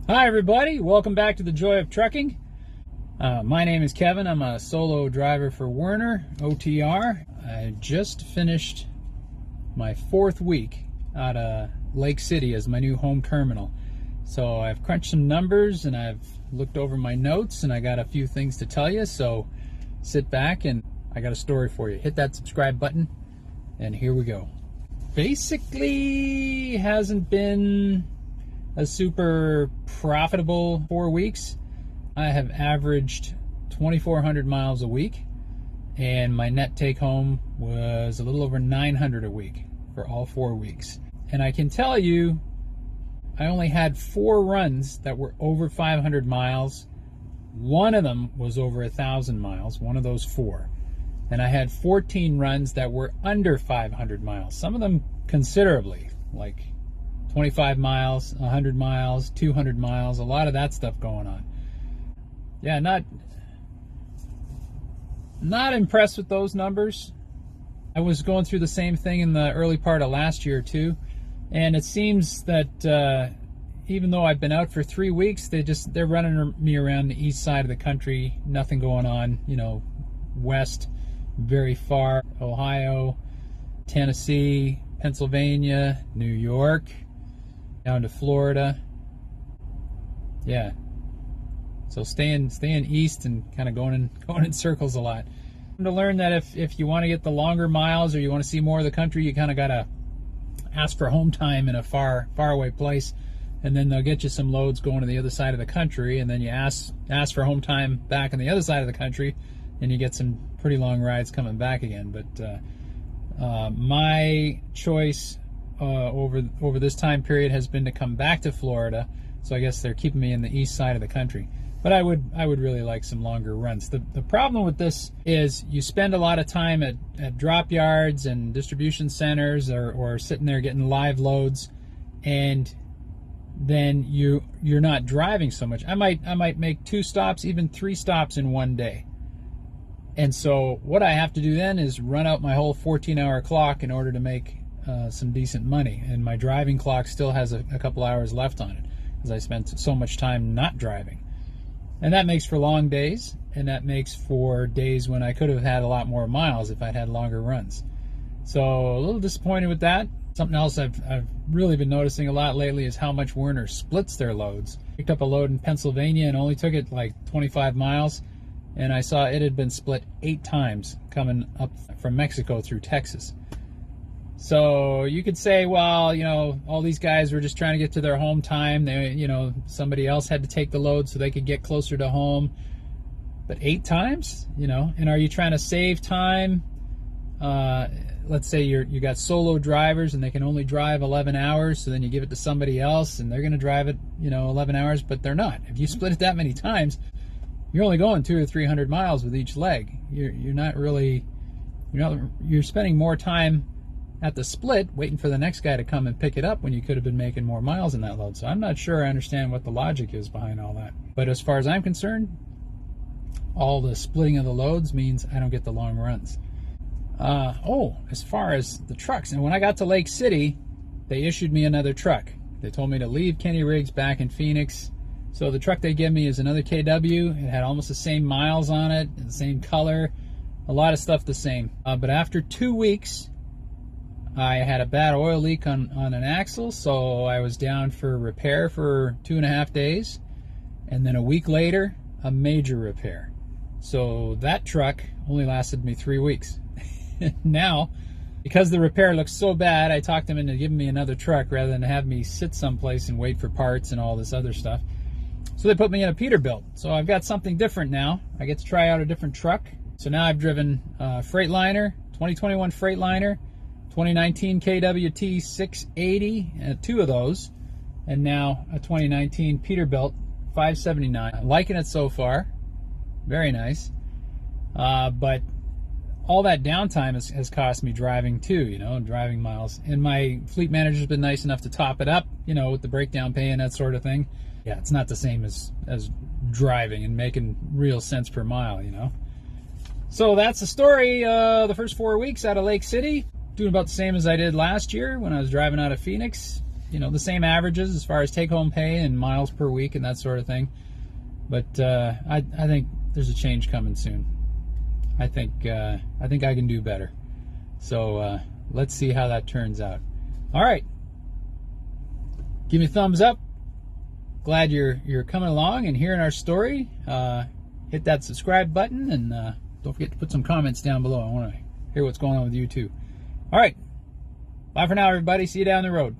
Hi everybody, welcome back to the Joy of Trucking. My name is Kevin. I'm a solo driver for Werner, OTR. I just finished my 4th week out of Lake City as my new home terminal. So I've crunched some numbers and I've looked over my notes and I got a few things to tell you, so sit back and I got a story for you. Hit that subscribe button and here we go. Basically hasn't been a super profitable 4 weeks. I have averaged 2,400 miles a week, and my net take home was a little over 900 a week for all 4 weeks. And I can tell you, I only had 4 runs that were over 500 miles. One of them was over 1,000 miles, one of those 4. And I had 14 runs that were under 500 miles, some of them considerably, like 25 miles, 100 miles, 200 miles, a lot of that stuff going on. Yeah, not impressed with those numbers. I was going through the same thing in the early part of last year too, and it seems that even though I've been out for 3 weeks, they're running me around the east side of the country, nothing going on, you know, west, very far, Ohio, Tennessee, Pennsylvania, New York, down to Florida. Yeah, so staying east and kind of going in circles a lot. To learn that if you want to get the longer miles or you want to see more of the country, you kind of got to ask for home time in a far away place, and then they'll get you some loads going to the other side of the country, and then you ask for home time back on the other side of the country, and you get some pretty long rides coming back again. But my choice over this time period has been to come back to Florida, so I guess they're keeping me in the east side of the country. But I would really like some longer runs. The problem with this is you spend a lot of time at drop yards and distribution centers or sitting there getting live loads, and then you're not driving so much. I might make 2 stops, even 3 stops in one day. And so what I have to do then is run out my whole 14-hour clock in order to make some decent money, and my driving clock still has a couple hours left on it because I spent so much time not driving. And that makes for long days, and that makes for days when I could have had a lot more miles if I'd had longer runs. So a little disappointed with that. Something else I've really been noticing a lot lately is how much Werner splits their loads. Picked up a load in Pennsylvania and only took it like 25 miles, and I saw it had been split 8 times coming up from Mexico through Texas. So you could say, well, you know, all these guys were just trying to get to their home time. They, you know, somebody else had to take the load so they could get closer to home. But 8 times, you know, and are you trying to save time? Let's say you got solo drivers and they can only drive 11 hours, so then you give it to somebody else and they're going to drive it, you know, 11 hours, but they're not. If you split it that many times, you're only going 200 or 300 miles with each leg. You're spending more time at the split waiting for the next guy to come and pick it up when you could have been making more miles in that load. So I'm not sure I understand what the logic is behind all that. But as far as I'm concerned, all the splitting of the loads means I don't get the long runs. As far as the trucks, and when I got to Lake City, they issued me another truck. They told me to leave Kenny Riggs back in Phoenix. So the truck they give me is another KW. It had almost the same miles on it, the same color, a lot of stuff the same. But after 2 weeks, I had a bad oil leak on an axle, so I was down for repair for 2.5 days, and then a week later, a major repair. So that truck only lasted me 3 weeks. Now, because the repair looks so bad, I talked them into giving me another truck rather than have me sit someplace and wait for parts and all this other stuff. So they put me in a Peterbilt. So I've got something different now. I get to try out a different truck. So now I've driven Freightliner, 2021 Freightliner, 2019 KWT 680, 2 of those, and now a 2019 Peterbilt 579. I'm liking it so far. Very nice. But all that downtime has cost me driving too, you know, driving miles. And my fleet manager's been nice enough to top it up, you know, with the breakdown pay and that sort of thing. Yeah, it's not the same as driving and making real cents per mile, you know. So that's the story. The first 4 weeks out of Lake City, doing about the same as I did last year when I was driving out of Phoenix. you know, the same averages as far as take-home pay and miles per week and that sort of thing. But I think there's a change coming soon. I think I can do better. So let's see how that turns out. All right, give me a thumbs up. Glad you're coming along and hearing our story. Hit that subscribe button, and don't forget to put some comments down below. I want to hear what's going on with you too. All right, bye for now, everybody. See you down the road.